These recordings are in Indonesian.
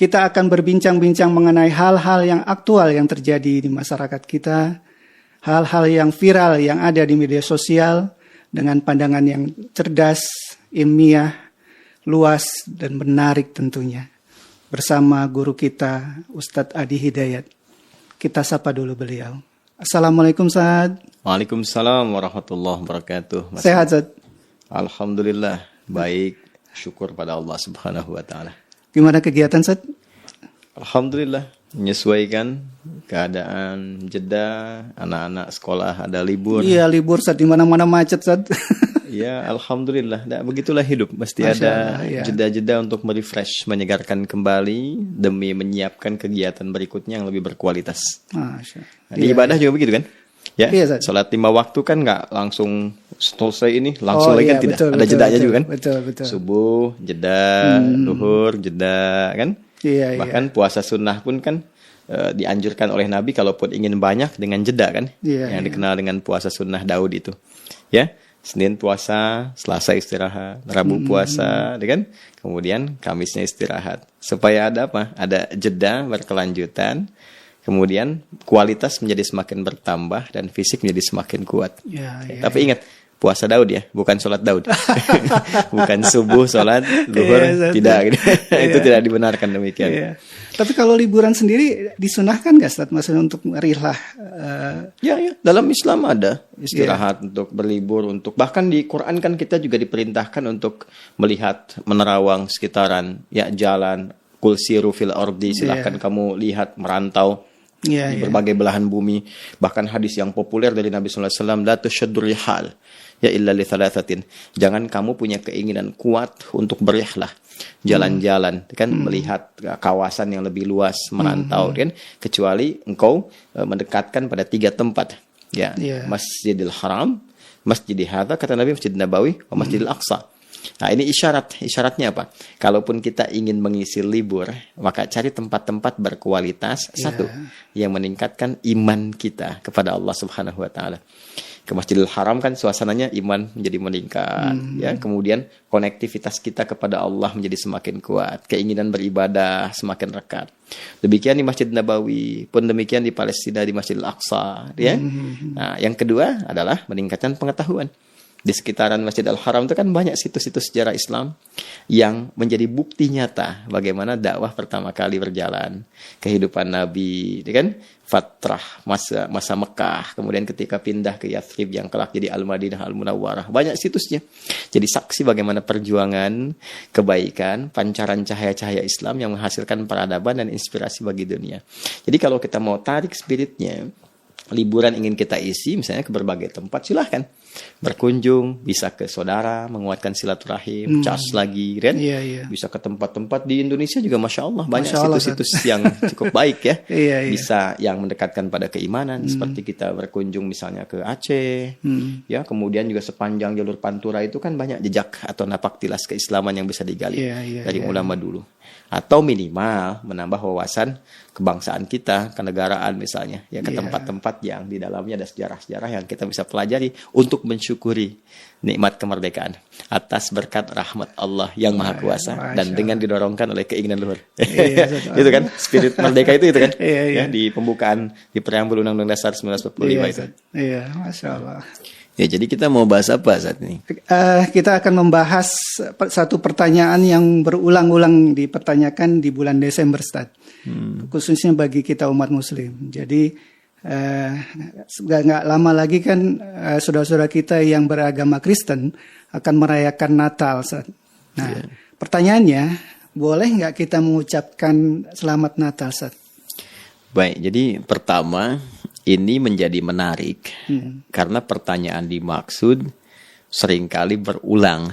kita akan berbincang-bincang mengenai hal-hal yang aktual yang terjadi di masyarakat kita, hal-hal yang viral yang ada di media sosial dengan pandangan yang cerdas, ilmiah, luas, dan menarik tentunya. Bersama guru kita, Ustadz Adi Hidayat. Kita sapa dulu beliau. Assalamualaikum, Ustadz. Waalaikumsalam warahmatullahi wabarakatuh. Sehat, Ustadz? Alhamdulillah, baik. Syukur pada Allah Subhanahu wa Ta'ala. Gimana kegiatan, Ustadz? Alhamdulillah, menyesuaikan keadaan jeda, anak-anak sekolah ada libur. Iya, libur, Ustadz. Di mana-mana macet, Ustadz. Ya, alhamdulillah. Nah, begitulah hidup. Mesti Masya ada Allah, ya. jeda-jeda untuk merefresh, menyegarkan kembali demi menyiapkan kegiatan berikutnya yang lebih berkualitas. Masya. Nah, di ibadah juga begitu kan? Ya, Iya, Ustaz. sholat 5 waktu kan nggak langsung selesai ini, langsung lagi iya, kan tidak. betul, Ada betul, jedanya betul, juga kan? Betul. Subuh, jeda, duhur, jeda kan? Iya, Bahkan puasa sunnah pun kan dianjurkan oleh Nabi kalaupun ingin banyak dengan jeda kan? Iya, yang iya. dikenal dengan puasa sunnah Daud itu. Ya, Senin puasa, Selasa istirahat, Rabu puasa, kan? Kemudian Kamisnya istirahat. Supaya ada apa? Ada jeda berkelanjutan. Kemudian kualitas menjadi semakin bertambah dan fisik menjadi semakin kuat. Iya, iya. Tapi ingat, puasa Daud ya, bukan sholat Daud. Bukan subuh, sholat, zuhur, Iya, tidak. Gitu. Itu Iya. tidak dibenarkan demikian. Iya. Tapi kalau liburan sendiri disunahkan nggak, Ustadz? Maksudnya untuk rihlah? Ya, dalam Islam ada istirahat untuk berlibur, untuk bahkan di Quran kan kita juga diperintahkan untuk melihat menerawang sekitaran, ya jalan, kul siru fil ardi, silahkan kamu lihat merantau Iya, di iya. berbagai belahan bumi. Bahkan hadis yang populer dari Nabi sallallahu alaihi wasallam, la tushaddur rihal ya illa li thalathatin. Jangan kamu punya keinginan kuat untuk berihlah, jalan-jalan kan, melihat kawasan yang lebih luas, merantau kan, kecuali engkau mendekatkan pada 3 tempat. Ya, Iya. Masjidil Haram, Masjidil Hadza kata Nabi, Masjid Nabawi, Masjidil Aqsa. Nah, ini isyaratnya apa? Kalaupun kita ingin mengisi libur, maka cari tempat-tempat berkualitas. Satu, yang meningkatkan iman kita kepada Allah Subhanahu wa Ta'ala. Ke Masjidil Haram kan suasananya iman menjadi meningkat, ya. Kemudian konektivitas kita kepada Allah menjadi semakin kuat, keinginan beribadah semakin rekat. Demikian di Masjid Nabawi, pun demikian di Palestina di Masjidil Aqsa, ya. Nah, yang kedua adalah meningkatkan pengetahuan. Di sekitaran Masjidil Haram itu kan banyak situs-situs sejarah Islam yang menjadi bukti nyata bagaimana dakwah pertama kali berjalan, kehidupan Nabi, kan? Fatrah masa Mekah, kemudian ketika pindah ke Yathrib yang kelak jadi Al-Madinah Al-Munawwarah. Banyak situsnya. Jadi saksi bagaimana perjuangan kebaikan, pancaran cahaya-cahaya Islam yang menghasilkan peradaban dan inspirasi bagi dunia. Jadi kalau kita mau tarik spiritnya, liburan ingin kita isi misalnya ke berbagai tempat, silahkan berkunjung, bisa ke saudara, menguatkan silaturahim, charge lagi, kan? Iya. Bisa ke tempat-tempat di Indonesia juga, masya Allah banyak Masya Allah, situs-situs yang cukup baik ya. Iya. Bisa yang mendekatkan pada keimanan, seperti kita berkunjung misalnya ke Aceh, ya. Kemudian juga sepanjang jalur Pantura itu kan banyak jejak atau napak tilas keislaman yang bisa digali dari ulama dulu. Atau minimal menambah wawasan kebangsaan kita, kenegaraan misalnya, ya, ke tempat-tempat yang di dalamnya ada sejarah-sejarah yang kita bisa pelajari untuk mensyukuri nikmat kemerdekaan atas berkat rahmat Allah yang Maha Kuasa dan dengan didorongkan oleh keinginan luhur. Itu kan spirit merdeka itu kan? Ya, di pembukaan di preambul Undang-Undang Dasar 1945 itu. Iya, Masya Allah. Ya, jadi kita mau bahas apa saat ini? Kita akan membahas satu pertanyaan yang berulang-ulang dipertanyakan di bulan Desember, Ustaz. Khususnya bagi kita umat Muslim. Jadi nggak lama lagi kan saudara-saudara kita yang beragama Kristen akan merayakan Natal, Ustaz. Nah, pertanyaannya, boleh nggak kita mengucapkan Selamat Natal, Ustaz? Baik, jadi pertama ini menjadi menarik karena pertanyaan dimaksud seringkali berulang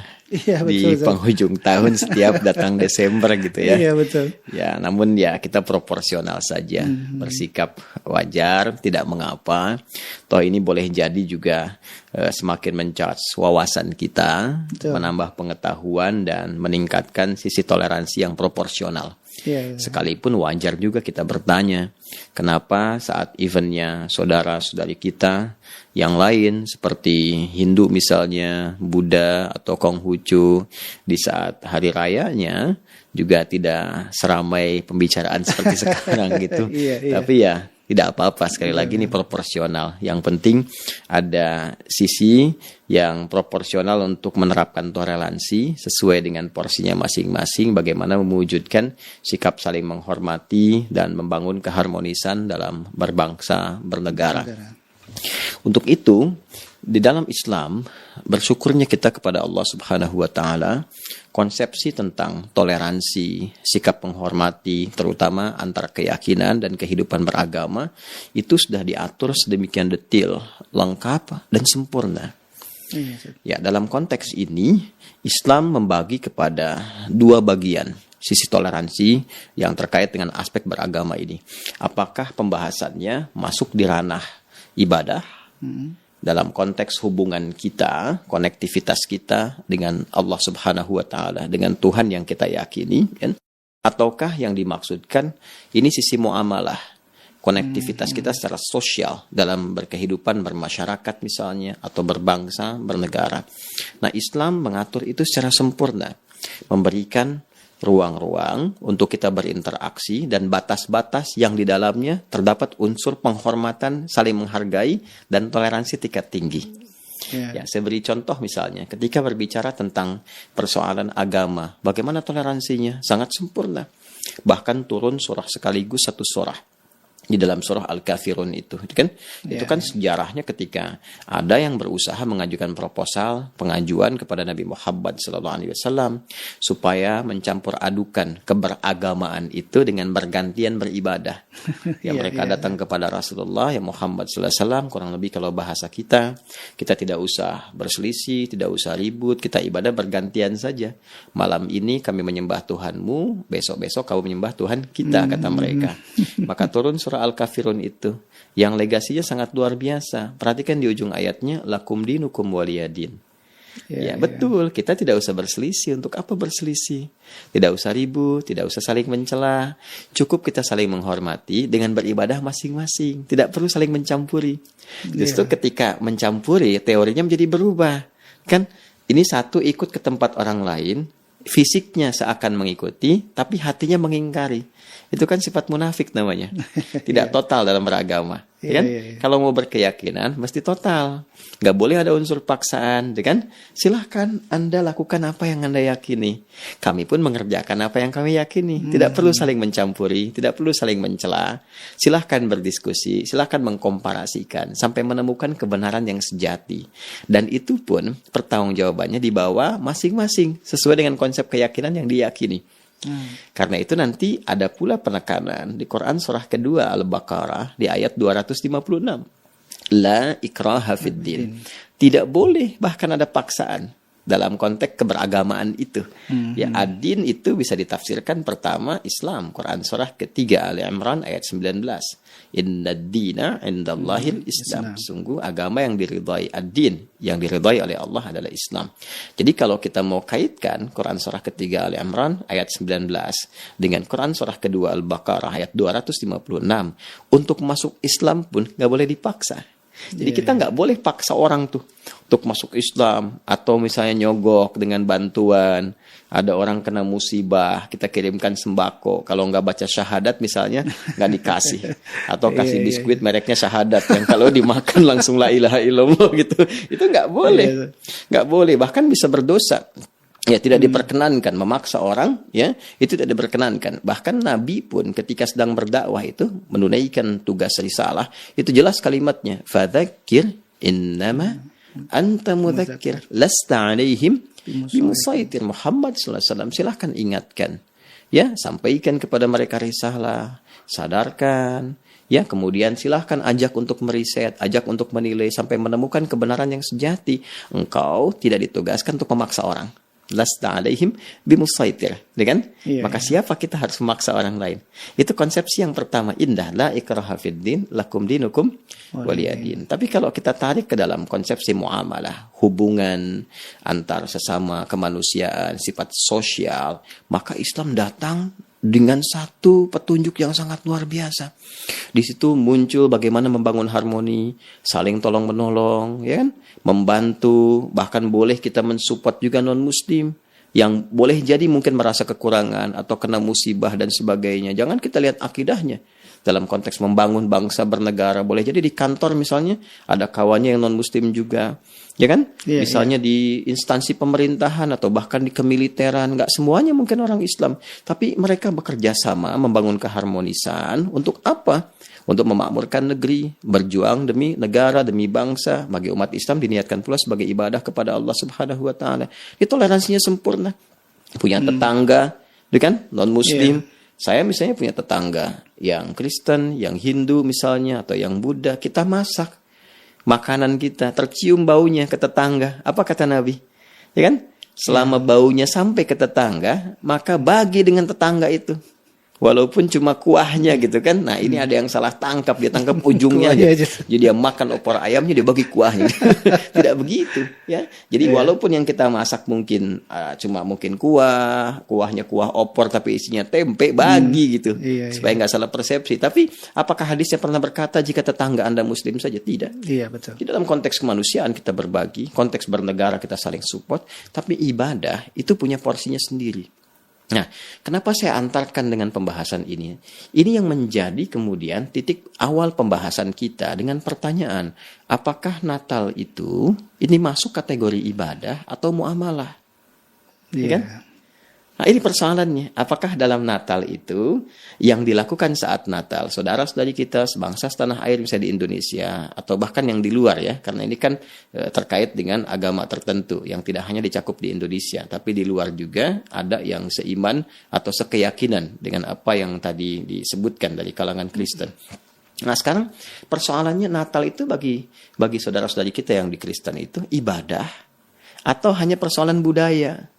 di penghujung tahun setiap datang Desember gitu ya. Iya, betul. Ya, namun ya kita proporsional saja, bersikap wajar, tidak mengapa. Toh ini boleh jadi juga semakin mencharge wawasan kita, menambah pengetahuan dan meningkatkan sisi toleransi yang proporsional. Sekalipun wajar juga kita bertanya, kenapa saat eventnya saudara-saudari kita yang lain seperti Hindu misalnya, Buddha atau Konghucu, di saat hari rayanya juga tidak seramai pembicaraan seperti sekarang gitu. Iya. Tapi ya tidak apa-apa, sekali lagi ini proporsional. Yang penting ada sisi yang proporsional untuk menerapkan toleransi sesuai dengan porsinya masing-masing, bagaimana mewujudkan sikap saling menghormati dan membangun keharmonisan dalam berbangsa, bernegara. Untuk itu, di dalam Islam, bersyukurnya kita kepada Allah Subhanahu wa taala, konsepsi tentang toleransi, sikap menghormati, terutama antar keyakinan dan kehidupan beragama, itu sudah diatur sedemikian detail, lengkap, dan sempurna. Ya, dalam konteks ini, Islam membagi kepada dua bagian sisi toleransi yang terkait dengan aspek beragama ini. Apakah pembahasannya masuk di ranah ibadah, dalam konteks hubungan kita, konektivitas kita dengan Allah Subhanahu wa taala, dengan Tuhan yang kita yakini, kan? Ataukah yang dimaksudkan ini sisi muamalah, konektivitas kita secara sosial dalam berkehidupan bermasyarakat misalnya, atau berbangsa, bernegara. Nah, Islam mengatur itu secara sempurna, memberikan ruang-ruang untuk kita berinteraksi dan batas-batas yang di dalamnya terdapat unsur penghormatan, saling menghargai, dan toleransi tingkat tinggi. Ya, saya beri contoh misalnya, ketika berbicara tentang persoalan agama, bagaimana toleransinya? Sangat sempurna. Bahkan turun surah sekaligus satu surah. Di dalam surah Al-Kafirun itu kan? Itu kan sejarahnya ketika ada yang berusaha mengajukan proposal, pengajuan kepada Nabi Muhammad SAW supaya mencampur adukan keberagamaan itu dengan bergantian beribadah. Mereka datang kepada Rasulullah ya Muhammad SAW, kurang lebih kalau bahasa kita tidak usah berselisih, tidak usah ribut, kita ibadah bergantian saja. Malam ini kami menyembah Tuhanmu, besok-besok kamu menyembah Tuhan kita, kata mereka. Maka turun surah Al-Kafirun itu yang legasinya sangat luar biasa. Perhatikan di ujung ayatnya, lakum dinukum waliyadin. Betul, kita tidak usah berselisih. Untuk apa berselisih? Tidak usah ribut, tidak usah saling mencela. Cukup kita saling menghormati dengan beribadah masing-masing. Tidak perlu saling mencampuri. Justru ketika mencampuri, teorinya menjadi berubah. Kan ini satu ikut ke tempat orang lain, fisiknya seakan mengikuti, tapi hatinya mengingkari. Itu kan sifat munafik namanya. Tidak total dalam beragama. Kan? Kalau mau berkeyakinan, mesti total. Nggak boleh ada unsur paksaan. Kan? Silahkan Anda lakukan apa yang Anda yakini. Kami pun mengerjakan apa yang kami yakini. Tidak perlu saling mencampuri, tidak perlu saling mencela. Silahkan berdiskusi, silahkan mengkomparasikan, sampai menemukan kebenaran yang sejati. Dan itu pun pertanggungjawabannya dibawa masing-masing, sesuai dengan konsep keyakinan yang diyakini. Karena itu nanti ada pula penekanan di Quran surah kedua Al-Baqarah di ayat 256. La ikraha fid din. Tidak boleh bahkan ada paksaan dalam konteks keberagamaan itu. Ya, ad-din itu bisa ditafsirkan pertama Islam, Quran surah ketiga Ali Imran ayat 19. Inna ad-dina indallahil Islam. Sungguh agama yang diridhai, ad-din yang diridhai oleh Allah adalah Islam. Jadi kalau kita mau kaitkan Quran surah ketiga Ali Imran ayat 19 dengan Quran surah kedua Al-Baqarah ayat 256, untuk masuk Islam pun nggak boleh dipaksa. Jadi kita nggak boleh paksa orang tuh untuk masuk Islam, atau misalnya nyogok dengan bantuan. Ada orang kena musibah, kita kirimkan sembako. Kalau nggak baca syahadat misalnya nggak dikasih, atau kasih biskuit mereknya syahadat yang kalau dimakan langsung la ilaha illallah gitu. Itu nggak boleh, nggak boleh. Bahkan bisa berdosa. Ya, tidak diperkenankan memaksa orang, ya, itu tidak diperkenankan. Bahkan Nabi pun ketika sedang berdakwah itu menunaikan tugas risalah, itu jelas kalimatnya, fadzakir innama anta mudzakir lasta alaihim bimusaitir. Muhammad sallallahu alaihi wasallam, silahkan ingatkan, ya, sampaikan kepada mereka risalah, sadarkan, ya, kemudian silahkan ajak untuk meriset, ajak untuk menilai sampai menemukan kebenaran yang sejati. Engkau tidak ditugaskan untuk memaksa orang. Lasta alaihim bimusaitir, kan? Maka siapa kita harus memaksa orang lain? Itu konsepsi yang pertama, indah, la ikraha fid din, lakum dinukum waliyadin. Tapi kalau kita tarik ke dalam konsepsi muamalah, hubungan antar sesama kemanusiaan, sifat sosial, maka Islam datang dengan satu petunjuk yang sangat luar biasa. Di situ muncul bagaimana membangun harmoni, saling tolong menolong, ya kan? Membantu, bahkan boleh kita mensupport juga non muslim. yang boleh jadi mungkin merasa kekurangan atau kena musibah dan sebagainya. Jangan kita lihat akidahnya. Dalam konteks membangun bangsa bernegara, boleh jadi di kantor misalnya ada kawannya yang non-muslim juga, ya kan? Misalnya di instansi pemerintahan atau bahkan di kemiliteran, nggak semuanya mungkin orang Islam, tapi mereka bekerja sama membangun keharmonisan untuk apa? Untuk memakmurkan negeri, berjuang demi negara, demi bangsa. Bagi umat Islam diniatkan pula sebagai ibadah kepada Allah Subhanahu wa taala. Itu toleransinya sempurna. Punya tetangga, kan? Non-muslim. Saya misalnya punya tetangga yang Kristen, yang Hindu misalnya, atau yang Buddha. Kita masak makanan kita, tercium baunya ke tetangga. Apa kata Nabi? Ya kan? Selama baunya sampai ke tetangga, maka bagi dengan tetangga itu. Walaupun cuma kuahnya gitu kan. Nah ini ada yang salah tangkap. Dia tangkap ujungnya aja. Jadi dia makan opor ayamnya, dia bagi kuahnya. Tidak begitu ya. Jadi walaupun yang kita masak mungkin cuma mungkin kuahnya kuah opor tapi isinya tempe, bagi gitu. Supaya nggak salah persepsi. Tapi apakah hadisnya pernah berkata jika tetangga Anda muslim saja? Tidak. Iya, betul. Di dalam konteks kemanusiaan kita berbagi, konteks bernegara kita saling support, tapi ibadah itu punya porsinya sendiri. Nah, kenapa saya antarkan dengan pembahasan ini? Ini yang menjadi kemudian titik awal pembahasan kita dengan pertanyaan, apakah Natal itu ini masuk kategori ibadah atau muamalah? Ya kan? Nah, ini persoalannya. Apakah dalam Natal itu yang dilakukan saat Natal, saudara-saudari kita sebangsa setanah air misalnya di Indonesia, atau bahkan yang di luar ya, karena ini kan terkait dengan agama tertentu yang tidak hanya dicakup di Indonesia, tapi di luar juga ada yang seiman atau sekeyakinan dengan apa yang tadi disebutkan dari kalangan Kristen. Nah sekarang persoalannya Natal itu bagi saudara-saudari kita yang di Kristen itu ibadah atau hanya persoalan budaya?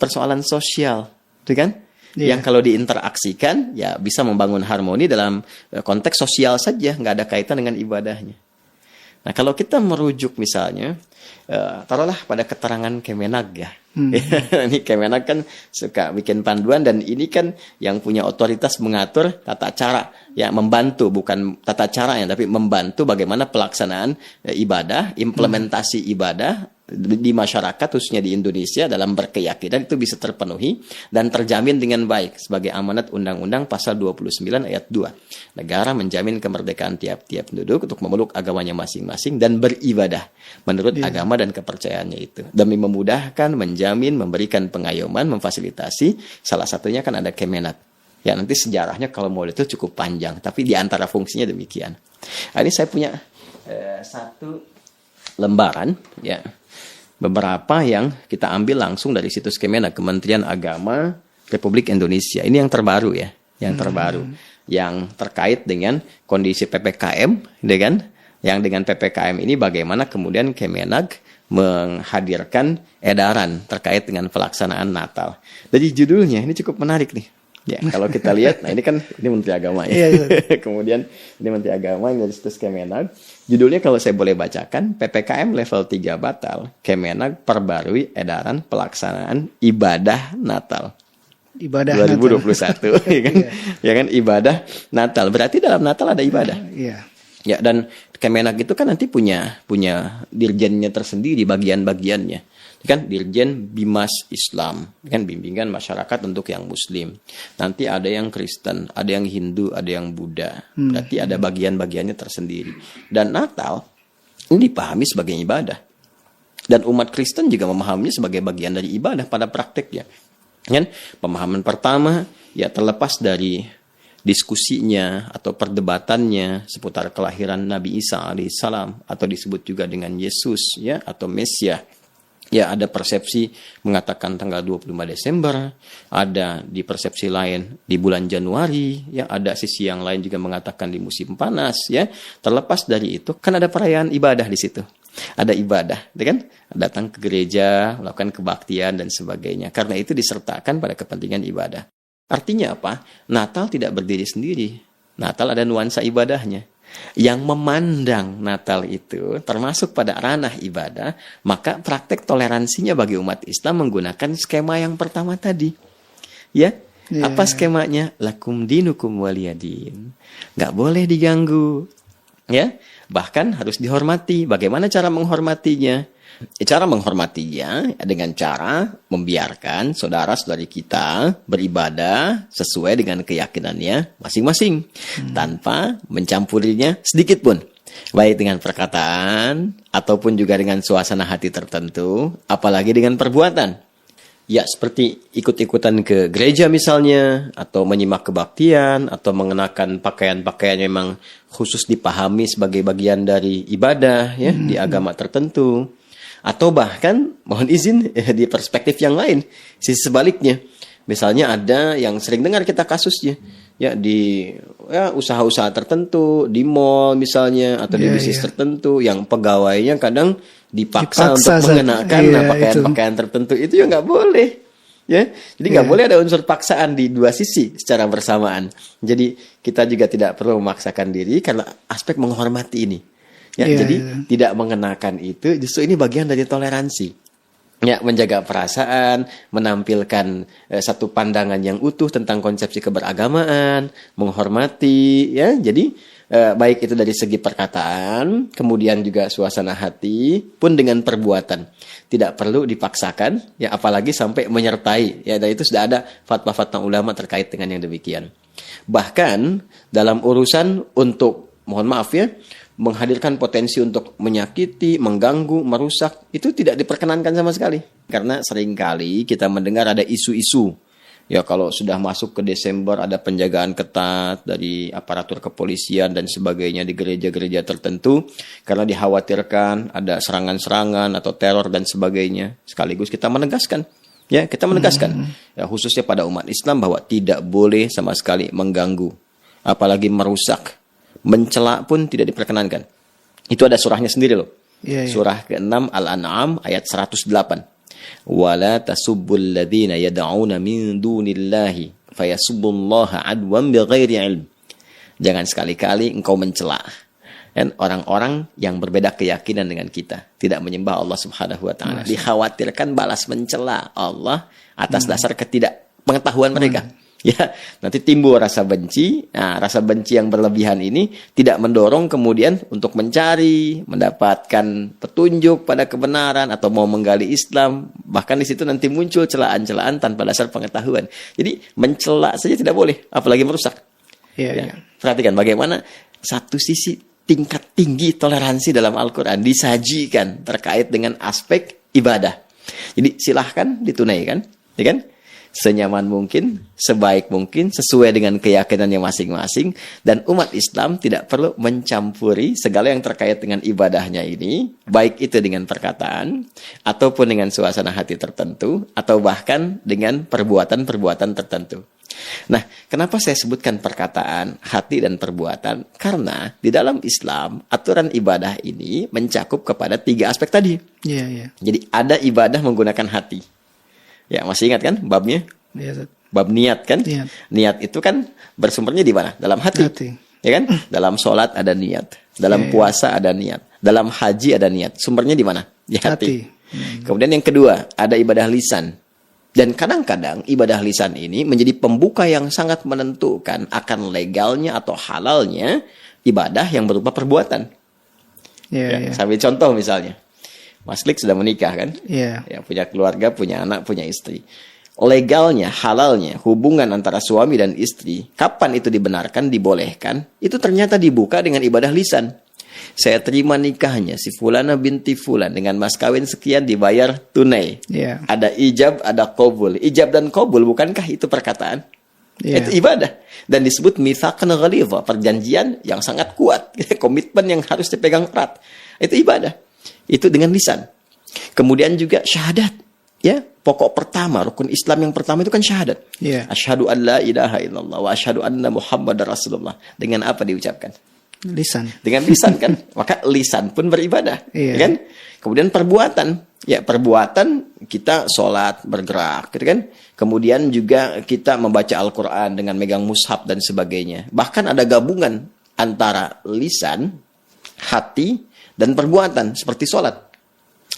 Persoalan sosial, gitu kan? Yang kalau diinteraksikan, ya bisa membangun harmoni dalam konteks sosial saja, nggak ada kaitan dengan ibadahnya. Nah, kalau kita merujuk misalnya, taruhlah pada keterangan Kemenag ya. Ini Kemenag kan suka bikin panduan dan ini kan yang punya otoritas mengatur tata cara, ya membantu bukan tata caranya, tapi membantu bagaimana pelaksanaan ibadah, implementasi ibadah di masyarakat khususnya di Indonesia dalam berkeyakinan itu bisa terpenuhi dan terjamin dengan baik sebagai amanat Undang-Undang Pasal 29 ayat 2. Negara menjamin kemerdekaan tiap-tiap penduduk untuk memeluk agamanya masing-masing dan beribadah menurut agama dan kepercayaannya itu. Demi memudahkan, menjamin, memberikan pengayoman, memfasilitasi, salah satunya kan ada Kemenak. Ya nanti sejarahnya kalau mau itu cukup panjang, tapi di antara fungsinya demikian. Nah, ini saya punya satu lembaran ya. Beberapa yang kita ambil langsung dari situs Kemenak, Kementerian Agama Republik Indonesia. Ini yang terbaru ya, yang terbaru. Yang terkait dengan kondisi PPKM, kan? Yang dengan PPKM ini bagaimana kemudian Kemenak menghadirkan edaran terkait dengan pelaksanaan Natal. Jadi judulnya ini cukup menarik nih. Ya, kalau kita lihat, nah ini kan ini Menteri Agama ya. Kemudian ini Menteri Agama yang dari situs Kemenak. Judulnya kalau saya boleh bacakan, PPKM level 3 batal. Kemenak perbarui edaran pelaksanaan ibadah Natal. Ibadah 2021 Natal. Ya kan? Ya kan ibadah Natal. Berarti dalam Natal ada ibadah. Ya, dan Kemenak itu kan nanti punya dirjennya tersendiri, bagian-bagiannya. Kan Dirjen Bimas Islam, kan bimbingan masyarakat untuk yang Muslim. Nanti ada yang Kristen, ada yang Hindu, ada yang Buddha. Berarti ada bagian-bagiannya tersendiri. Dan Natal ini dipahami sebagai ibadah. Dan umat Kristen juga memahaminya sebagai bagian dari ibadah pada prakteknya. Kan pemahaman pertama ya terlepas dari diskusinya atau perdebatannya seputar kelahiran Nabi Isa alaihissalam atau disebut juga dengan Yesus ya atau Mesias. Ya ada persepsi mengatakan tanggal 25 Desember, ada di persepsi lain di bulan Januari, ya ada sisi yang lain juga mengatakan di musim panas, ya. Terlepas dari itu kan ada perayaan ibadah di situ. Ada ibadah, kan? Datang ke gereja, melakukan kebaktian dan sebagainya. Karena itu disertakan pada kepentingan ibadah. Artinya apa? Natal tidak berdiri sendiri. Natal ada nuansa ibadahnya. Yang memandang Natal itu termasuk pada ranah ibadah, maka praktek toleransinya bagi umat Islam menggunakan skema yang pertama tadi. Ya, apa skemanya? Lakum dinukum waliyadin. Nggak boleh diganggu. Ya, bahkan harus dihormati. Bagaimana cara menghormatinya? Cara menghormatinya dengan cara membiarkan saudara-saudari kita beribadah sesuai dengan keyakinannya masing-masing tanpa mencampurinya sedikit pun. Baik dengan perkataan ataupun juga dengan suasana hati tertentu, apalagi dengan perbuatan. Ya, seperti ikut-ikutan ke gereja misalnya, atau menyimak kebaktian, atau mengenakan pakaian-pakaian memang khusus dipahami sebagai bagian dari ibadah ya di agama tertentu. Atau bahkan, mohon izin di perspektif yang lain, sisi sebaliknya. Misalnya ada yang sering dengar kita kasusnya, ya di usaha-usaha tertentu, di mall misalnya, atau di bisnis tertentu, yang pegawainya kadang dipaksa untuk mengenakan pakaian-pakaian tertentu, itu ya nggak boleh. Ya, jadi nggak boleh ada unsur paksaan di dua sisi secara bersamaan. Jadi kita juga tidak perlu memaksakan diri karena aspek menghormati ini. Ya, jadi tidak mengenakan itu justru ini bagian dari toleransi. Ya, menjaga perasaan, menampilkan satu pandangan yang utuh tentang konsepsi keberagamaan, menghormati, ya. Jadi baik itu dari segi perkataan, kemudian juga suasana hati, pun dengan perbuatan. Tidak perlu dipaksakan, ya apalagi sampai menyertai. Ya, dan itu sudah ada fatwa-fatwa ulama terkait dengan yang demikian. Bahkan dalam urusan untuk, mohon maaf ya, menghadirkan potensi untuk menyakiti, mengganggu, merusak, itu tidak diperkenankan sama sekali. Karena seringkali kita mendengar ada isu-isu. Ya kalau sudah masuk ke Desember ada penjagaan ketat dari aparatur kepolisian dan sebagainya di gereja-gereja tertentu. Karena dikhawatirkan ada serangan-serangan atau teror dan sebagainya. Sekaligus kita menegaskan. Ya kita menegaskan. Ya, khususnya pada umat Islam bahwa tidak boleh sama sekali mengganggu. Apalagi merusak. Mencela pun tidak diperkenankan. Itu ada surahnya sendiri loh. Surah ke-6 Al-An'am ayat 108. Wala tasubbul ladzina yad'una min dunillahi fayasubbullaha adwan bighairi ilm. Jangan sekali-kali engkau mencela dan orang-orang yang berbeda keyakinan dengan kita, tidak menyembah Allah Subhanahu wa taala. Dikhawatirkan balas mencela Allah atas dasar ketidakpengetahuan mereka. Ya, nanti timbul rasa benci. Nah, rasa benci yang berlebihan ini tidak mendorong kemudian untuk mencari, mendapatkan petunjuk pada kebenaran atau mau menggali Islam. Bahkan di situ nanti muncul celaan-celaan tanpa dasar pengetahuan. Jadi mencela saja tidak boleh, apalagi merusak. Perhatikan bagaimana satu sisi tingkat tinggi toleransi dalam Al-Quran disajikan terkait dengan aspek ibadah. Jadi silahkan ditunaikan, ya kan? Senyaman mungkin, sebaik mungkin, sesuai dengan keyakinannya masing-masing. Dan umat Islam tidak perlu mencampuri segala yang terkait dengan ibadahnya ini, baik itu dengan perkataan, ataupun dengan suasana hati tertentu, atau bahkan dengan perbuatan-perbuatan tertentu. Nah, kenapa saya sebutkan perkataan, hati, dan perbuatan? Karena di dalam Islam, aturan ibadah ini mencakup kepada 3 aspek tadi. Jadi ada ibadah menggunakan hati. Ya, masih ingat kan babnya? Bab niat kan? Niat itu kan bersumbernya di mana? Dalam hati. Ya kan? Dalam sholat ada niat. Dalam puasa ada niat. Dalam haji ada niat. Sumbernya di mana? Di hati. Kemudian yang kedua, ada ibadah lisan. Dan kadang-kadang ibadah lisan ini menjadi pembuka yang sangat menentukan akan legalnya atau halalnya ibadah yang berupa perbuatan. Sambil contoh misalnya. Mas Lik sudah menikah kan? Ya, punya keluarga, punya anak, punya istri. Legalnya, halalnya, hubungan antara suami dan istri, kapan itu dibenarkan, dibolehkan, itu ternyata dibuka dengan ibadah lisan. Saya terima nikahnya si Fulana binti Fulan dengan mas kawin sekian dibayar tunai. Ada ijab, ada qabul. Ijab dan qabul, bukankah itu perkataan? Itu ibadah. Dan disebut mitsaqan ghalidha, perjanjian yang sangat kuat. Komitmen yang harus dipegang erat. Itu ibadah. Itu dengan lisan. Kemudian juga syahadat. Ya, pokok pertama, rukun Islam yang pertama itu kan syahadat. Asyhadu an la ilaha illallah wa asyhadu anna Muhammadar Rasulullah. Dengan apa diucapkan? Lisan. Dengan lisan kan. Maka lisan pun beribadah. Kan? Kemudian perbuatan. Ya, perbuatan kita sholat, bergerak, gitu kan? Kemudian juga kita membaca Al-Quran dengan megang mushaf dan sebagainya. Bahkan ada gabungan antara lisan, hati, dan perbuatan seperti sholat.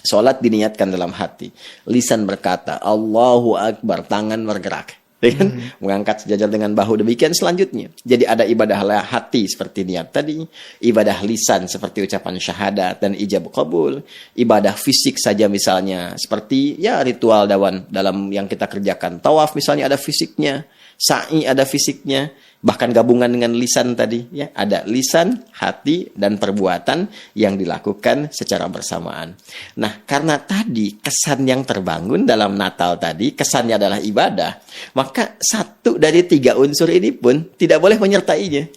Sholat diniatkan dalam hati. Lisan berkata, Allahu Akbar, tangan bergerak. Ya kan? Mengangkat sejajar dengan bahu. Demikian selanjutnya. Jadi ada ibadah hati seperti niat tadi, ibadah lisan seperti ucapan syahadat dan ijab qabul, ibadah fisik saja misalnya seperti ya ritual dalam yang kita kerjakan. Tawaf misalnya ada fisiknya, sa'i ada fisiknya, bahkan gabungan dengan lisan tadi ya, ada lisan, hati dan perbuatan yang dilakukan secara bersamaan. Nah, karena tadi kesan yang terbangun dalam Natal tadi kesannya adalah ibadah, maka satu dari 3 unsur ini pun tidak boleh menyertainya.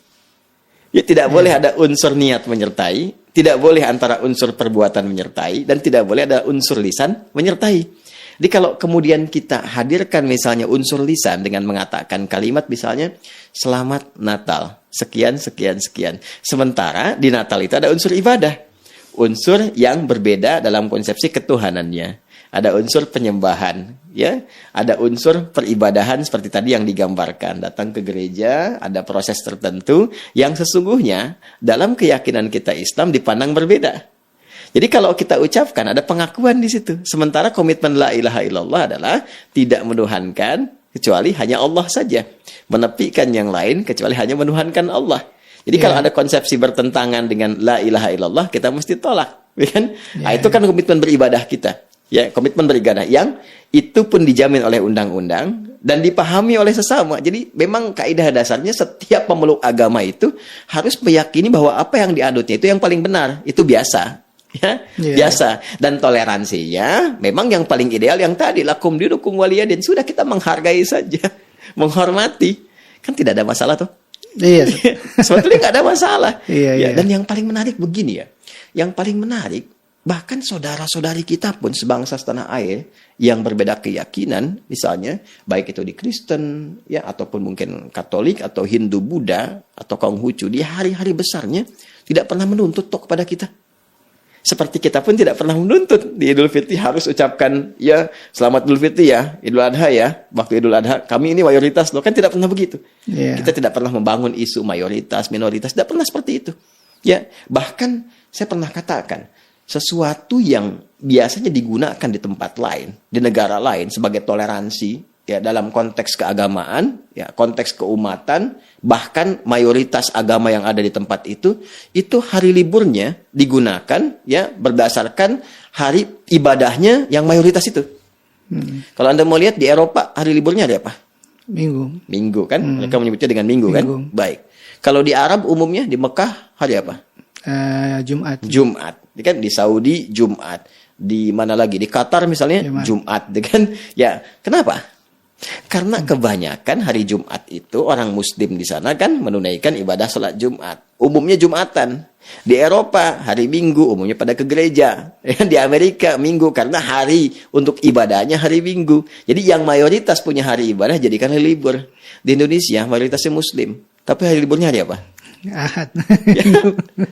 Ya, tidak boleh ada unsur niat menyertai, tidak boleh antara unsur perbuatan menyertai, dan tidak boleh ada unsur lisan menyertai. Jadi kalau kemudian kita hadirkan misalnya unsur lisan dengan mengatakan kalimat misalnya Selamat Natal, sekian, sekian, sekian. Sementara di Natal itu ada unsur ibadah. Unsur yang berbeda dalam konsepsi ketuhanannya. Ada unsur penyembahan, ya. Ada unsur peribadahan seperti tadi yang digambarkan. Datang ke gereja, ada proses tertentu yang sesungguhnya dalam keyakinan kita Islam dipandang berbeda. Jadi kalau kita ucapkan ada pengakuan di situ. Sementara komitmen la ilaha illallah adalah tidak menuhankan kecuali hanya Allah saja. Menepikan yang lain kecuali hanya menuhankan Allah. Jadi kalau ada konsepsi bertentangan dengan la ilaha illallah, kita mesti tolak, ya kan? Nah, itu kan komitmen beribadah kita. Ya, komitmen beribadah yang itu pun dijamin oleh undang-undang dan dipahami oleh sesama. Jadi memang kaidah dasarnya setiap pemeluk agama itu harus meyakini bahwa apa yang dianutnya itu yang paling benar. Itu biasa. Ya, biasa. Dan toleransinya memang yang paling ideal yang tadi lakum dinukum waliyadin, sudah kita menghargai saja, menghormati, kan tidak ada masalah tuh. Iya, sebetulnya nggak ada masalah. Dan yang paling menarik begini ya, yang paling menarik bahkan saudara-saudari kita pun sebangsa setanah air yang berbeda keyakinan, misalnya baik itu di Kristen ya ataupun mungkin Katolik atau Hindu Buddha atau Konghucu, di hari-hari besarnya tidak pernah menuntut kepada kita. Seperti kita pun tidak pernah menuntut di Idul Fitri harus ucapkan ya selamat Idul Fitri ya, Idul Adha ya, waktu Idul Adha kami ini mayoritas loh, kan tidak pernah begitu. Kita tidak pernah membangun isu mayoritas, minoritas, tidak pernah seperti itu. Ya, bahkan saya pernah katakan sesuatu yang biasanya digunakan di tempat lain, di negara lain sebagai toleransi ya dalam konteks keagamaan, ya konteks keumatan, bahkan mayoritas agama yang ada di tempat itu hari liburnya digunakan ya berdasarkan hari ibadahnya yang mayoritas itu. Kalau Anda mau lihat di Eropa hari liburnya ada apa? Minggu kan? Mereka menyebutnya dengan minggu kan? Baik. Kalau di Arab umumnya di Mekah hari apa? Jumat. Kan di Saudi Jumat. Di mana lagi? Di Qatar misalnya Jumat, kan? Ya, kenapa? Karena kebanyakan hari Jumat itu orang Muslim di sana kan menunaikan ibadah sholat Jumat. Umumnya Jumatan. Di Eropa hari Minggu umumnya pada ke gereja. Di Amerika Minggu karena hari untuk ibadahnya hari Minggu. Jadi yang mayoritas punya hari ibadah jadikan hari libur. Di Indonesia mayoritasnya Muslim. Tapi hari liburnya hari apa? Ahad.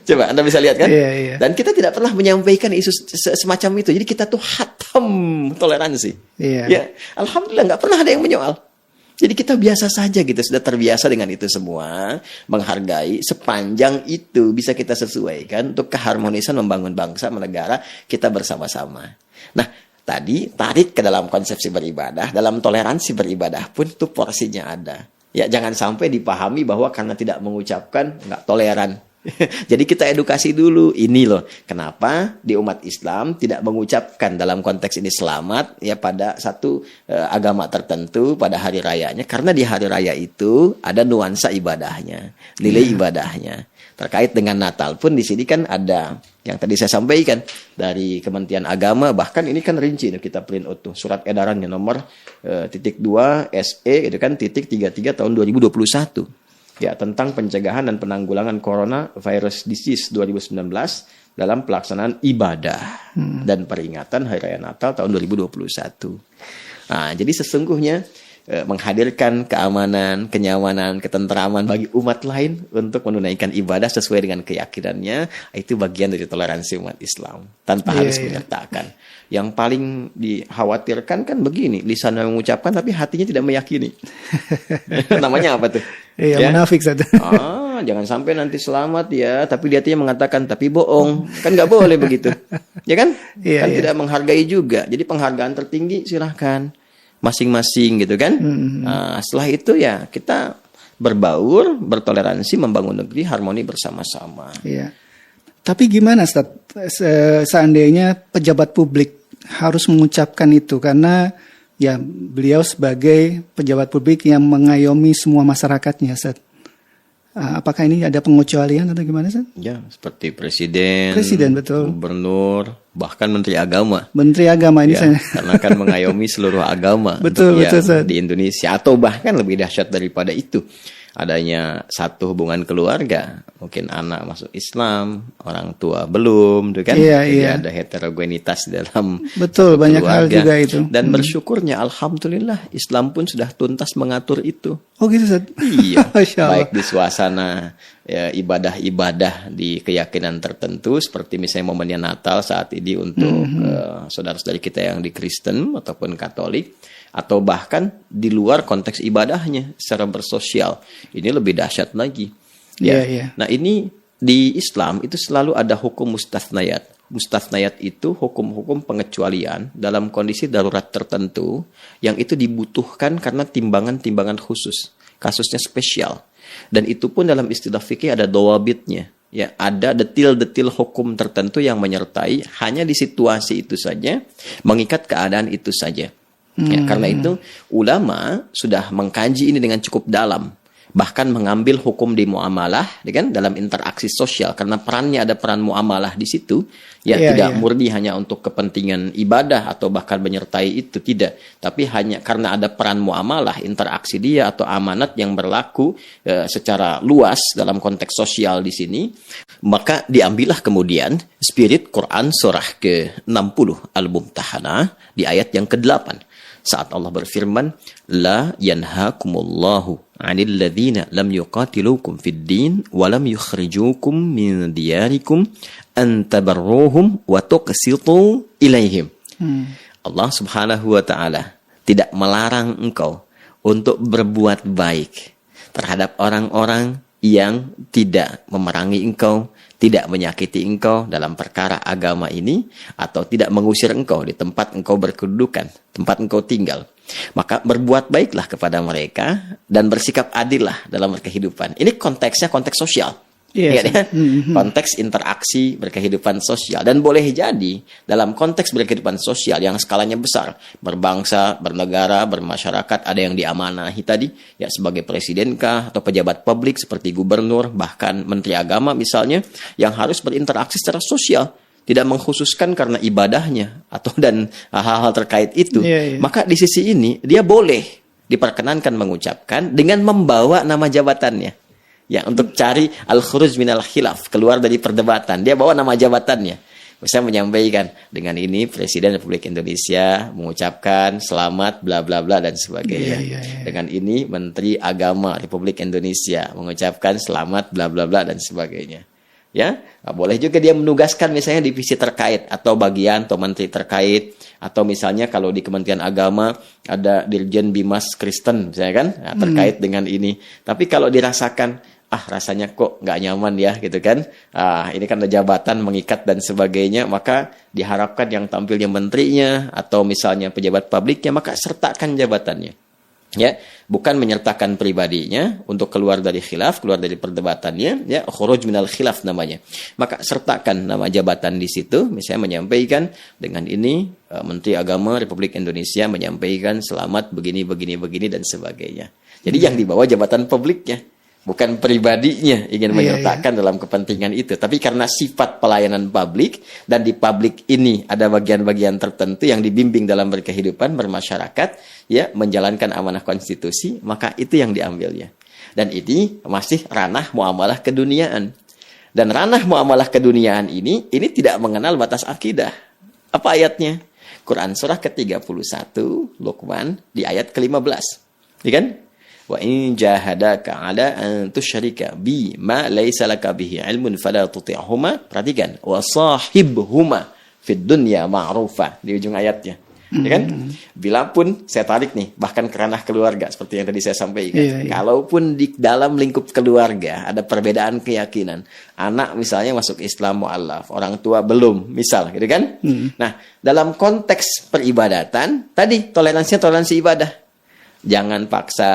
Coba Anda bisa lihat kan? Dan kita tidak pernah menyampaikan isu semacam itu. Jadi kita tuh hatam toleransi. Ya, alhamdulillah nggak pernah ada yang menyoal. Jadi kita biasa saja gitu, sudah terbiasa dengan itu semua, menghargai sepanjang itu bisa kita sesuaikan untuk keharmonisan membangun bangsa, negara kita bersama-sama. Nah, tadi tarik ke dalam konsepsi beribadah, dalam toleransi beribadah pun itu porsinya ada. Ya, jangan sampai dipahami bahwa karena tidak mengucapkan nggak toleran. Jadi kita edukasi dulu, ini loh kenapa di umat Islam tidak mengucapkan dalam konteks ini selamat ya pada satu agama tertentu pada hari rayanya, karena di hari raya itu ada nuansa ibadahnya, nilai ibadahnya. Terkait dengan Natal pun di sini kan ada yang tadi saya sampaikan dari Kementerian Agama, bahkan ini kan rinci kita print out tuh surat edarannya nomor ×2 SE itu kan ×33 tahun 2021 ya tentang pencegahan dan penanggulangan coronavirus disease 2019 dalam pelaksanaan ibadah dan peringatan Hari Raya Natal tahun 2021. Nah, jadi sesungguhnya menghadirkan keamanan, kenyamanan, ketentraman bagi umat lain untuk menunaikan ibadah sesuai dengan keyakinannya, itu bagian dari toleransi umat Islam tanpa harus menyertakan. Yang paling dikhawatirkan kan begini, lisan mengucapkan tapi hatinya tidak meyakini. Namanya apa tuh? Munafik saja. Jangan sampai nanti selamat ya, tapi di hatinya mengatakan tapi bohong. Kan nggak boleh begitu. Ya kan? Tidak menghargai juga. Jadi penghargaan tertinggi silahkan. masing-masing gitu kan. Nah, setelah itu ya kita berbaur, bertoleransi, membangun negeri harmoni bersama-sama. Iya. Tapi gimana Ustaz, seandainya pejabat publik harus mengucapkan itu, karena ya beliau sebagai pejabat publik yang mengayomi semua masyarakatnya, Ustaz. Apakah ini ada pengecualian atau gimana, Ustaz? Ya, seperti presiden, betul. gubernur, bahkan menteri agama. Menteri agama ini Ya, saya. karena akan mengayomi seluruh agama Betul, untuk Ustaz. di Indonesia, atau bahkan lebih dahsyat daripada itu, adanya satu hubungan keluarga, mungkin anak masuk Islam, orang tua belum, tuh kan? Iya, Jadi iya. ada heterogenitas dalam Betul, banyak hal keluarga. juga itu. Dan bersyukurnya, alhamdulillah, Islam pun sudah tuntas mengatur itu. Oh gitu, Ustaz. Iya, Masya Allah. baik di suasana ya, ibadah-ibadah di keyakinan tertentu, seperti misalnya momennya Natal saat ini untuk saudara-saudari kita yang di Kristen ataupun Katolik, atau bahkan di luar konteks ibadahnya secara bersosial. Ini lebih dahsyat lagi. Ya. Iya, iya. Nah, ini di Islam itu selalu ada hukum mustathnayat. Mustathnayat itu hukum-hukum pengecualian dalam kondisi darurat tertentu yang itu dibutuhkan karena timbangan-timbangan khusus, kasusnya spesial. Dan itu pun dalam istilah fikih ada dawabitnya. Ya, ada detil-detil hukum tertentu yang menyertai hanya di situasi itu saja, mengikat keadaan itu saja. Ya, karena itu ulama sudah mengkaji ini dengan cukup dalam, bahkan mengambil hukum di muamalah, kan, dalam interaksi sosial, karena perannya ada peran muamalah di situ, ya, tidak murni hanya untuk kepentingan ibadah atau bahkan menyertai itu, tidak, tapi hanya karena ada peran muamalah, interaksi dia atau amanat yang berlaku secara luas dalam konteks sosial di sini, maka diambillah kemudian spirit Quran surah ke-60 Al-Mumtahanah di ayat yang ke-8. Saat Allah berfirman, la yanhakumullahu 'anil ladzina lam yuqatilukum fid din wa lam yukhrijukum min diyarikum an tabarruhum wa tuqsitu ilaihim. Allah Subhanahu wa taala tidak melarang engkau untuk berbuat baik terhadap orang-orang yang tidak memerangi engkau, tidak menyakiti engkau dalam perkara agama ini, atau tidak mengusir engkau di tempat engkau berkedudukan, tempat engkau tinggal. Maka berbuat baiklah kepada mereka dan bersikap adillah dalam berkehidupan. Ini konteksnya konteks sosial. Yes. Ya, konteks interaksi berkehidupan sosial. Dan boleh jadi dalam konteks berkehidupan sosial yang skalanya besar, berbangsa, bernegara, bermasyarakat, ada yang diamanahi tadi, ya, sebagai presidenkah atau pejabat publik seperti gubernur, bahkan menteri agama misalnya, yang harus berinteraksi secara sosial, tidak mengkhususkan karena ibadahnya atau dan hal-hal terkait itu. Maka di sisi ini dia boleh diperkenankan mengucapkan dengan membawa nama jabatannya. Ya, untuk cari al-khuruj minal khilaf, keluar dari perdebatan. Dia bawa nama jabatannya. Saya menyampaikan, dengan ini Presiden Republik Indonesia mengucapkan selamat bla bla bla dan sebagainya. Dengan ini Menteri Agama Republik Indonesia mengucapkan selamat bla bla bla dan sebagainya. Ya, boleh juga dia menugaskan misalnya divisi terkait atau bagian atau menteri terkait, atau misalnya kalau di Kementerian Agama ada Dirjen Bimas Kristen misalnya kan, nah, terkait dengan ini. Tapi kalau dirasakan rasanya kok nggak nyaman ya gitu kan, ini kan ada jabatan mengikat dan sebagainya, maka diharapkan yang tampilnya menterinya atau misalnya pejabat publiknya, maka sertakan jabatannya. Ya, bukan menyertakan pribadinya untuk keluar dari khilaf, keluar dari perdebatannya, ya, khuruj minal khilaf namanya. Maka sertakan nama jabatan di situ, misalnya menyampaikan dengan ini Menteri Agama Republik Indonesia menyampaikan selamat begini dan sebagainya. Jadi yang dibawa jabatan publiknya, bukan pribadinya ingin menyertakan dalam kepentingan itu. Tapi karena sifat pelayanan publik, dan di publik ini ada bagian-bagian tertentu yang dibimbing dalam berkehidupan, bermasyarakat, ya, menjalankan amanah konstitusi, maka itu yang diambilnya. Dan ini masih ranah muamalah keduniaan. Dan ranah muamalah keduniaan ini tidak mengenal batas akidah. Apa ayatnya? Quran surah ke-31, Luqman, di ayat ke-15. Ya kan? Wa in jahadaka ala an tusyrika bi ma laysa laka bihi ilmun fala tuti'huma. Perhatikan, wa sahibhuma fid dunya ma'rufa, di ujung ayatnya. Ya kan? Bila pun saya tarik nih, bahkan ke ranah keluarga seperti yang tadi saya sampaikan. Iya, iya. Kalaupun di dalam lingkup keluarga ada perbedaan keyakinan, anak misalnya masuk Islam mu'allaf, orang tua belum, misal, gitu kan? Nah, dalam konteks peribadatan, tadi toleransinya toleransi ibadah. Jangan paksa,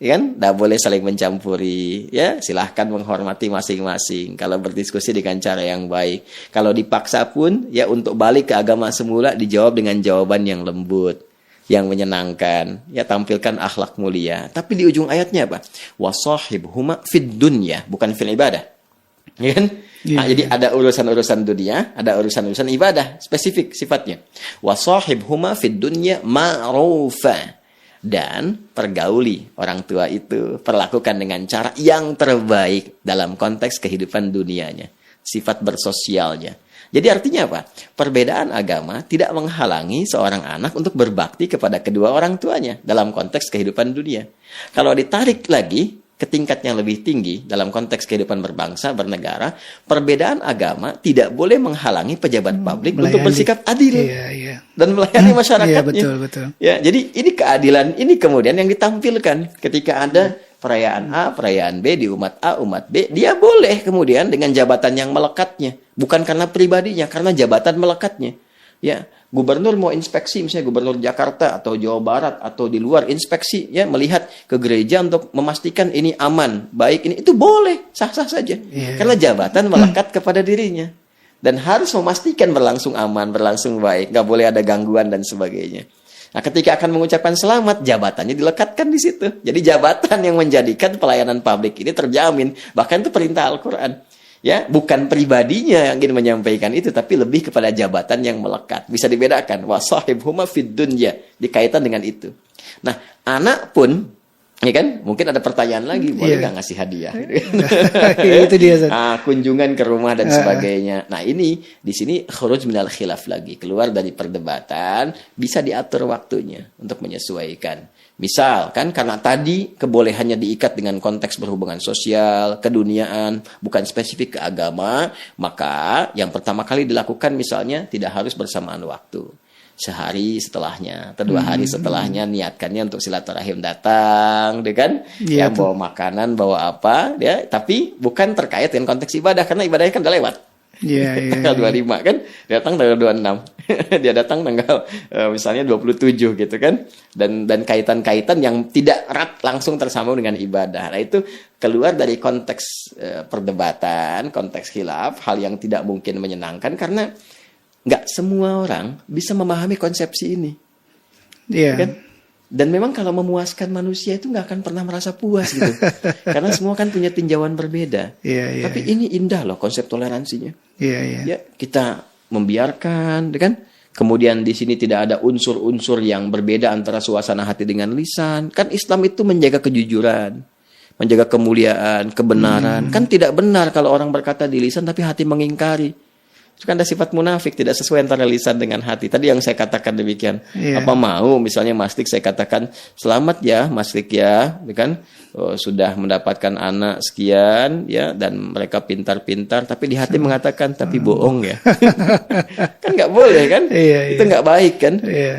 ya kan? Tidak boleh saling mencampuri, ya. Silahkan menghormati masing-masing. Kalau berdiskusi dengan cara yang baik. Kalau dipaksa pun, ya untuk balik ke agama semula dijawab dengan jawaban yang lembut, yang menyenangkan. Ya tampilkan akhlak mulia. Tapi di ujung ayatnya apa? Wasahibhuma fid dunya, bukan fil ibadah. Ya kan? Nah, jadi ada urusan-urusan dunia, ada urusan-urusan ibadah, spesifik sifatnya. Wasahibhuma fid dunya ma'rufa. Dan pergauli orang tua itu, perlakukan dengan cara yang terbaik dalam konteks kehidupan dunianya, sifat bersosialnya. Jadi artinya apa? Perbedaan agama tidak menghalangi seorang anak untuk berbakti kepada kedua orang tuanya dalam konteks kehidupan dunia. Kalau ditarik lagi ke tingkat yang lebih tinggi dalam konteks kehidupan berbangsa, bernegara, perbedaan agama tidak boleh menghalangi pejabat publik untuk bersikap adil dan melayani masyarakatnya. Iya, betul. Ya, jadi ini keadilan ini kemudian yang ditampilkan ketika ada perayaan A, perayaan B di umat A, umat B, dia boleh kemudian dengan jabatan yang melekatnya, bukan karena pribadinya, karena jabatan melekatnya. Ya, gubernur mau inspeksi, misalnya gubernur Jakarta atau Jawa Barat atau di luar inspeksi, ya melihat ke gereja untuk memastikan ini aman, baik ini, itu boleh, sah-sah saja, karena jabatan melekat kepada dirinya dan harus memastikan berlangsung aman, berlangsung baik, nggak boleh ada gangguan dan sebagainya. Nah, ketika akan mengucapkan selamat, jabatannya dilekatkan di situ. Jadi jabatan yang menjadikan pelayanan publik ini terjamin, bahkan itu perintah Al-Quran. Ya, bukan pribadinya yang ingin menyampaikan itu, tapi lebih kepada jabatan yang melekat. Bisa dibedakan. Wasahibhuma fid dunya, dikaitan dengan itu. Nah, anak pun, ya kan, mungkin ada pertanyaan lagi, boleh nggak ngasih hadiah? Itu dia. Kunjungan ke rumah dan sebagainya. Nah, ini di sini khuruj minal khilaf lagi, keluar dari perdebatan, bisa diatur waktunya untuk menyesuaikan. Misal, kan karena tadi kebolehannya diikat dengan konteks berhubungan sosial, keduniaan, bukan spesifik ke agama, maka yang pertama kali dilakukan misalnya tidak harus bersamaan waktu. Sehari setelahnya, atau 2 hari setelahnya niatkannya untuk silaturahim datang, kan? Yang bawa makanan, bawa apa, ya, tapi bukan terkait dengan konteks ibadah, karena ibadahnya kan udah lewat. Tanggal 25 kan, dia datang tanggal 26. Dia datang tanggal misalnya 27 gitu kan. Dan kaitan-kaitan yang tidak erat langsung tersambung dengan ibadah. Nah, itu keluar dari konteks perdebatan, konteks khilaf, hal yang tidak mungkin menyenangkan karena nggak semua orang bisa memahami konsepsi ini. Kan? Dan memang kalau memuaskan manusia itu nggak akan pernah merasa puas gitu. Karena semua kan punya tinjauan berbeda. Tapi ini indah loh konsep toleransinya. Ya, kita membiarkan, kan? Kemudian di sini tidak ada unsur-unsur yang berbeda antara suasana hati dengan lisan. Kan Islam itu menjaga kejujuran, menjaga kemuliaan, kebenaran. Kan tidak benar kalau orang berkata di lisan tapi hati mengingkari. Itu kan ada sifat munafik, tidak sesuai antara lisan dengan hati. Tadi yang saya katakan demikian. Apa mau misalnya Mas Dik saya katakan selamat ya Mas Dik ya, kan? Sudah mendapatkan anak sekian ya, dan mereka pintar-pintar, tapi di hati mengatakan tapi bohong ya. Kan nggak boleh kan? Itu nggak baik kan?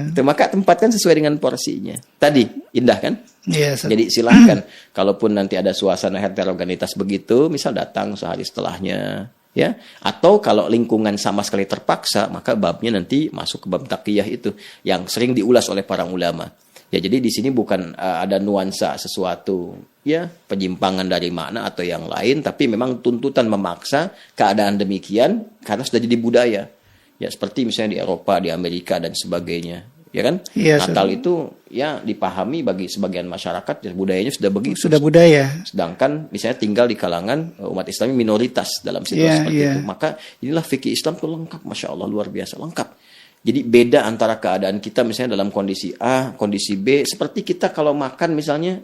Itu, maka tempatkan sesuai dengan porsinya. Tadi indah kan? Jadi silahkan kalaupun nanti ada suasana heterogenitas begitu, misal datang sehari setelahnya. Ya, atau kalau lingkungan sama sekali terpaksa, maka babnya nanti masuk ke bab taqiyah itu yang sering diulas oleh para ulama. Ya, jadi di sini bukan ada nuansa sesuatu ya penyimpangan dari makna atau yang lain, tapi memang tuntutan memaksa keadaan demikian karena sudah jadi budaya. Ya, seperti misalnya di Eropa, di Amerika dan sebagainya. Ya kan? Natal itu ya dipahami bagi sebagian masyarakat ya, budayanya sudah begitu. Sudah budaya. Sedangkan misalnya tinggal di kalangan umat Islam minoritas dalam situasi seperti itu. Maka inilah fikih Islam itu lengkap, Masya Allah, luar biasa lengkap. Jadi beda antara keadaan kita misalnya dalam kondisi A, kondisi B. Seperti kita kalau makan misalnya,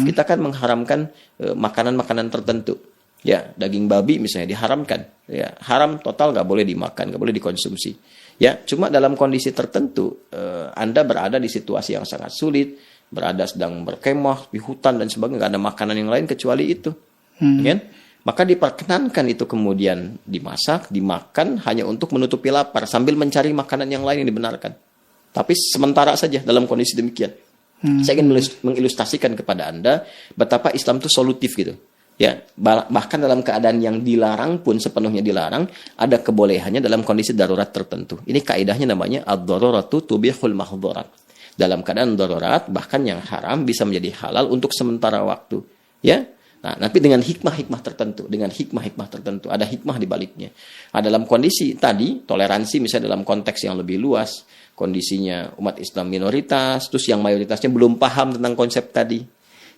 kita kan mengharamkan makanan-makanan tertentu. Ya, daging babi misalnya diharamkan. Ya, haram total, nggak boleh dimakan, nggak boleh dikonsumsi. Ya, cuma dalam kondisi tertentu Anda berada di situasi yang sangat sulit, berada sedang berkemah di hutan dan sebagainya, nggak ada makanan yang lain kecuali itu, kan? Maka diperkenankan itu kemudian dimasak, dimakan hanya untuk menutupi lapar sambil mencari makanan yang lain yang dibenarkan. tapi sementara saja dalam kondisi demikian. Saya ingin mengilustrasikan kepada Anda betapa Islam itu solutif gitu. Ya, bahkan dalam keadaan yang dilarang pun sepenuhnya dilarang, ada kebolehannya dalam kondisi darurat tertentu. Ini kaidahnya namanya ad-daruratu tubihul mahdhurat. Dalam keadaan darurat, bahkan yang haram bisa menjadi halal untuk sementara waktu. Ya, nah, tapi dengan hikmah-hikmah tertentu, ada hikmah di baliknya. Nah, dalam kondisi tadi, toleransi misalnya dalam konteks yang lebih luas, kondisinya umat Islam minoritas, terus yang mayoritasnya belum paham tentang konsep tadi.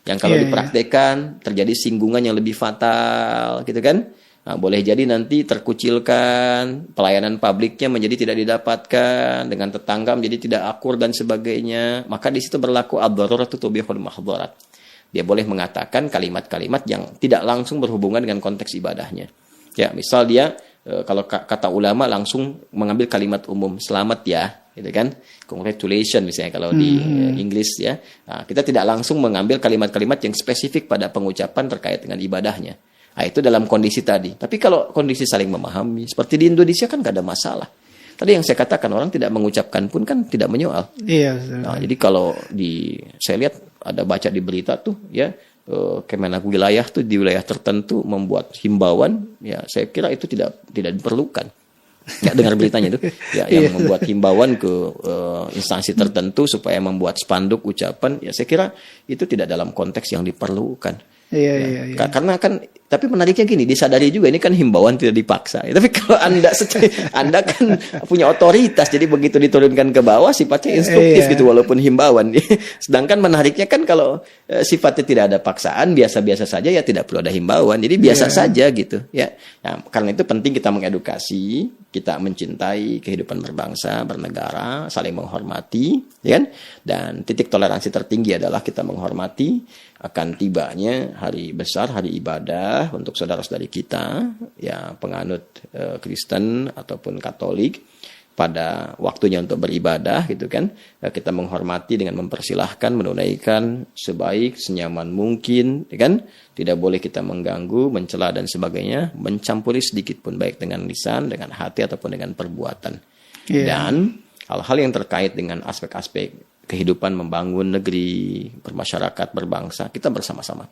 Yang kalau dipraktekkan terjadi singgungan yang lebih fatal, gitu kan? Nah, boleh jadi nanti terkucilkan, pelayanan publiknya menjadi tidak didapatkan, dengan tetangga menjadi tidak akur dan sebagainya. Maka di situ berlaku ad-daruratu tubihul mahdhurat. Dia boleh mengatakan kalimat-kalimat yang tidak langsung berhubungan dengan konteks ibadahnya. Ya, misal dia kalau kata ulama langsung mengambil kalimat umum, selamat ya, gitu kan? Congratulations misalnya kalau di Inggris ya. Nah, kita tidak langsung mengambil kalimat-kalimat yang spesifik pada pengucapan terkait dengan ibadahnya. Nah, itu dalam kondisi tadi. Tapi kalau kondisi saling memahami, seperti di Indonesia kan gak ada masalah. Tadi yang saya katakan, orang tidak mengucapkan pun kan tidak menyoal. Iya. Nah, jadi kalau saya lihat ada baca di berita tuh ya, Kemenak wilayah tuh di wilayah tertentu membuat himbauan, ya saya kira itu tidak diperlukan. Ya, dengar beritanya itu, ya yang membuat himbauan ke instansi tertentu supaya membuat spanduk ucapan, ya saya kira itu tidak dalam konteks yang diperlukan. Iya. Karena kan, tapi menariknya gini, disadari juga ini kan himbauan tidak dipaksa. Tapi kalau Anda kan punya otoritas, jadi begitu diturunkan ke bawah sifatnya instruktif gitu, walaupun himbauan. Sedangkan menariknya kan kalau sifatnya tidak ada paksaan, biasa-biasa saja, ya tidak perlu ada himbauan. Jadi biasa saja gitu. Ya, nah, karena itu penting kita mengedukasi, kita mencintai kehidupan berbangsa, bernegara, saling menghormati, ya kan? Dan titik toleransi tertinggi adalah kita menghormati akan tibanya hari besar, hari ibadah untuk saudara-saudari kita, ya penganut Kristen ataupun Katolik, pada waktunya untuk beribadah gitu kan. Kita menghormati dengan mempersilahkan, menunaikan sebaik, senyaman mungkin, ya kan. Tidak boleh kita mengganggu, mencela dan sebagainya, mencampuri sedikit pun baik dengan lisan, dengan hati ataupun dengan perbuatan. Dan hal-hal yang terkait dengan aspek-aspek kehidupan membangun negeri, bermasyarakat, berbangsa, kita bersama-sama.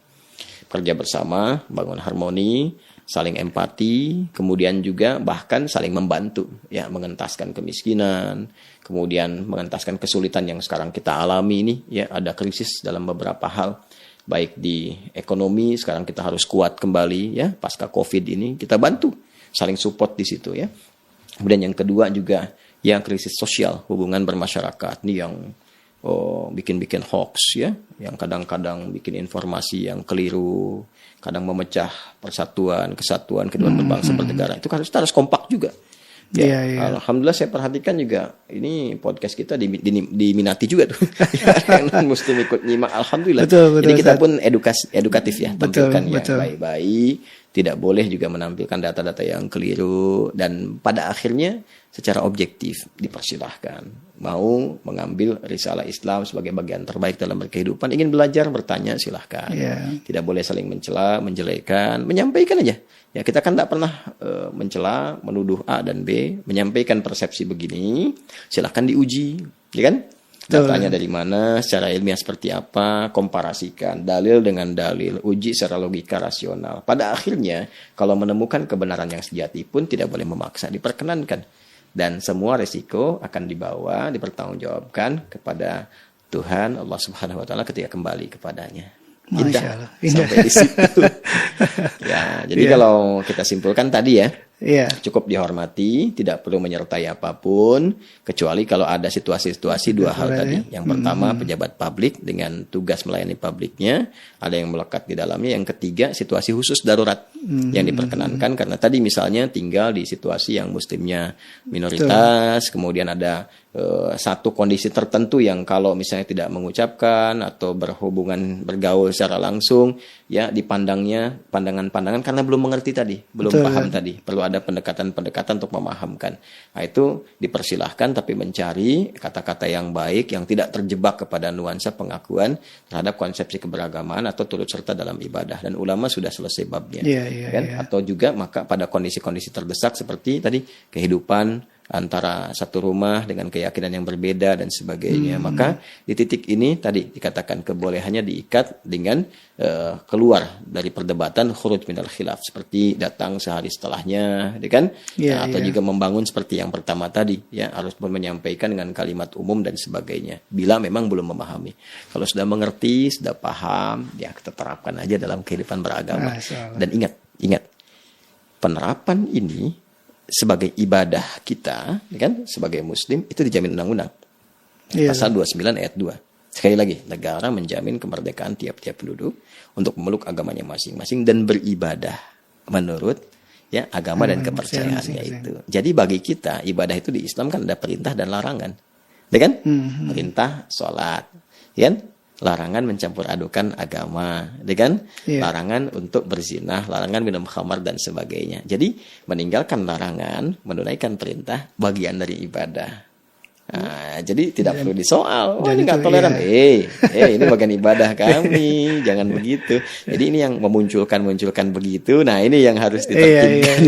Kerja bersama, bangun harmoni, saling empati, kemudian juga bahkan saling membantu, ya, mengentaskan kemiskinan, kemudian mengentaskan kesulitan yang sekarang kita alami ini, ya, ada krisis dalam beberapa hal, baik di ekonomi, sekarang kita harus kuat kembali, ya, pasca Covid ini, kita bantu, saling support di situ, ya. Kemudian yang kedua juga, ya, krisis sosial, hubungan bermasyarakat, ini yang bikin hoax, ya, yang kadang-kadang bikin informasi yang keliru, kadang memecah persatuan, kesatuan kedua berbangsa bernegara. Itu kita harus kompak juga. Ya, Alhamdulillah saya perhatikan juga ini podcast kita diminati juga tuh. Yang non-muslim ikut nyimak, alhamdulillah. Betul, jadi kita pun edukatif ya, tampilkan yang betul. baik-baik. Tidak boleh juga menampilkan data-data yang keliru, dan pada akhirnya secara objektif dipersilahkan. Mau mengambil risalah Islam sebagai bagian terbaik dalam berkehidupan, ingin belajar, bertanya, silahkan. Tidak boleh saling mencela, menjelekan, menyampaikan aja. Ya, kita kan tidak pernah mencela, menuduh A dan B, menyampaikan persepsi begini, silahkan diuji, ya kan? Datanya dari mana, secara ilmiah seperti apa, komparasikan dalil dengan dalil, uji secara logika rasional. Pada akhirnya, kalau menemukan kebenaran yang sejati pun tidak boleh memaksa, diperkenankan. Dan semua resiko akan dibawa, dipertanggungjawabkan kepada Tuhan Allah Subhanahu wa taala ketika kembali kepadanya. Indah. Sampai di situ. Ya, jadi kalau kita simpulkan tadi ya, cukup dihormati, tidak perlu menyertai apapun, kecuali kalau ada situasi-situasi dua hal tadi. Yang pertama, pejabat publik dengan tugas melayani publiknya, ada yang melekat di dalamnya. Yang ketiga, situasi khusus darurat yang diperkenankan, karena tadi misalnya tinggal di situasi yang muslimnya minoritas, kemudian ada satu kondisi tertentu yang kalau misalnya tidak mengucapkan atau berhubungan bergaul secara langsung, ya dipandangnya pandangan-pandangan karena belum mengerti tadi, belum paham tadi, perlu ada pendekatan-pendekatan untuk memahamkan. Nah, itu dipersilahkan, tapi mencari kata-kata yang baik yang tidak terjebak kepada nuansa pengakuan terhadap konsepsi keberagaman atau turut serta dalam ibadah, dan ulama sudah selesai babnya. Atau juga maka pada kondisi-kondisi terdesak seperti tadi kehidupan antara satu rumah dengan keyakinan yang berbeda dan sebagainya. Maka di titik ini tadi dikatakan kebolehannya diikat dengan keluar dari perdebatan khuruj minal khilaf, seperti datang sehari setelahnya, kan? Atau juga membangun seperti yang pertama tadi, ya harus menyampaikan dengan kalimat umum dan sebagainya. Bila memang belum memahami, kalau sudah mengerti, sudah paham, ya kita terapkan aja dalam kehidupan beragama. Dan ingat, penerapan ini sebagai ibadah kita, kan, sebagai muslim itu dijamin undang-undang. Pasal 29 ayat 2. Sekali lagi, negara menjamin kemerdekaan tiap-tiap penduduk untuk memeluk agamanya masing-masing dan beribadah menurut ya agama dan kepercayaannya itu. Jadi bagi kita ibadah itu di Islam kan ada perintah dan larangan. Ya kan? Perintah sholat, ya kan? Larangan mencampur adukan agama, kan? Larangan untuk berzina, larangan minum khamar dan sebagainya. Jadi meninggalkan larangan, menunaikan perintah bagian dari ibadah. Nah, jadi tidak perlu disoal. Oh, ini nggak toleran. Ini bagian ibadah kami, jangan begitu. Jadi ini yang memunculkan begitu. Nah, ini yang harus ditertibkan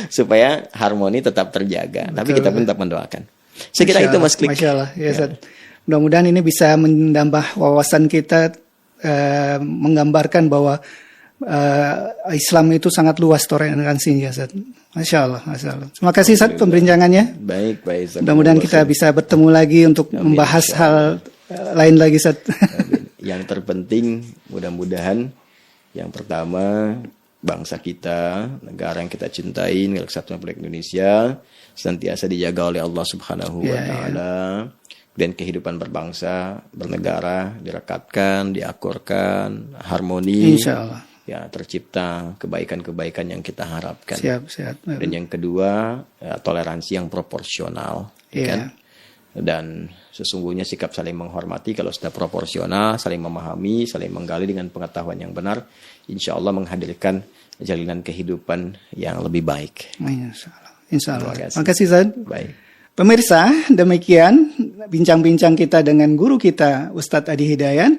supaya harmoni tetap terjaga. Tapi kita pun tetap mendoakan. Saya kira itu Mas Klik. Masya Allah. Mudah-mudahan ini bisa menambah wawasan kita, menggambarkan bahwa Islam itu sangat luas toleransinya, Ustaz. Masya Allah. Terima kasih, Ustaz, pembincangannya. Baik. Mudah-mudahan kita bisa bertemu lagi untuk membahas hal lain lagi, Ustaz. Yang terpenting, mudah-mudahan yang pertama, bangsa kita, negara yang kita cintai, Negara Kesatuan Republik Indonesia, senantiasa dijaga oleh Allah Subhanahu wa Ta'ala. Dan kehidupan berbangsa, bernegara direkatkan, diakurkan, harmoni. Insya Allah. Ya, tercipta kebaikan-kebaikan yang kita harapkan. Siap. Dan yang kedua, toleransi yang proporsional. Kan? Dan sesungguhnya sikap saling menghormati, kalau sudah proporsional, saling memahami, saling menggali dengan pengetahuan yang benar, insya Allah menghadirkan jalinan kehidupan yang lebih baik. Insya Allah. Terima kasih, Ustaz. Baik. Pemirsa, demikian bincang-bincang kita dengan guru kita, Ustadz Adi Hidayat.